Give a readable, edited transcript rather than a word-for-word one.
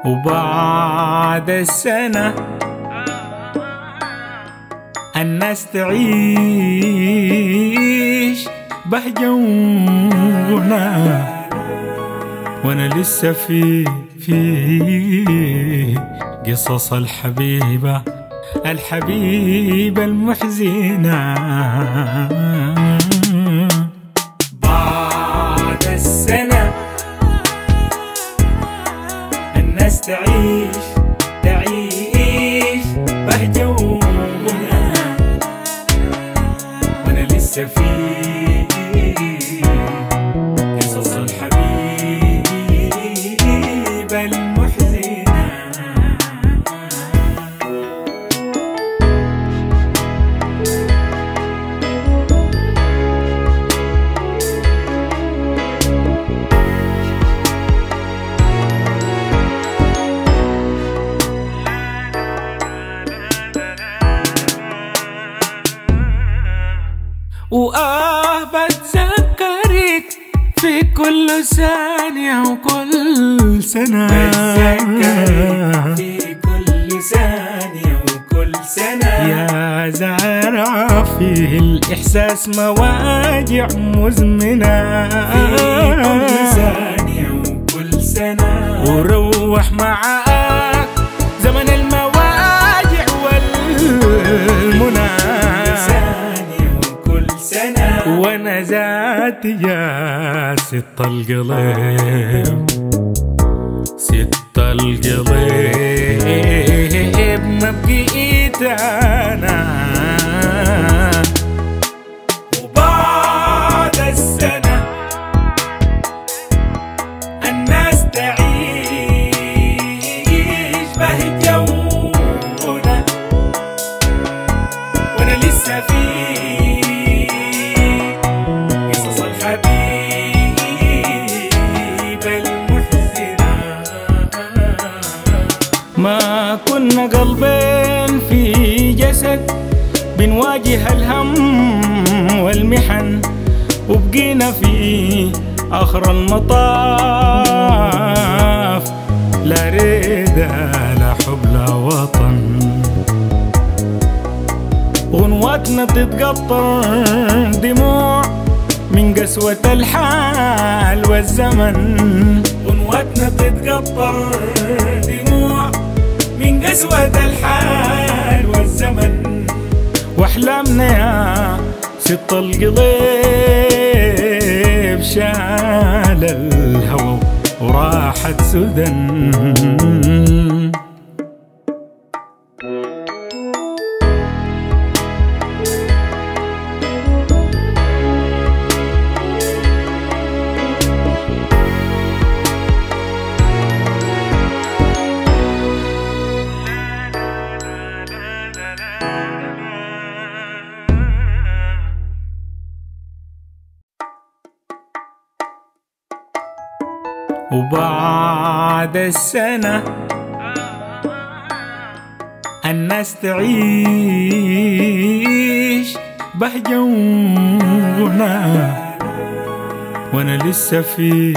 وبعد السنة الناس تعيش بهجونا، وانا لسه في قصص الحبيبة المحزنة. بعد السنة الناس تعيش بهجونا، وانا لسه في قصص الحبيبة المحزنة. بتذكرك في كل ثانية وكل سنة، في كل ثانية وكل سنة، يا زارع في الإحساس مواجع مزمنة في كل ثانية وكل سنة، وروح معاك زمن المواجع والمنى، وانا ذاتي يا ست القلب ما بقيت انا. وبعد السنة الناس تعيش بهجونا، وانا لسه في ما كنا قلبين في جسد بنواجه الهم والمحن، وبقينا في آخر المطاف لا ريدة لا حب لا وطن. غنواتنا تتقطر دموع من قسوة الحال والزمن، غنواتنا تتقطر دموع من قسوة الحال والزمن، واحلامنا يا ست القلب شال الهوى وراحت سدى. وبعد السنة الناس تعيش بهجونا، وانا لسه في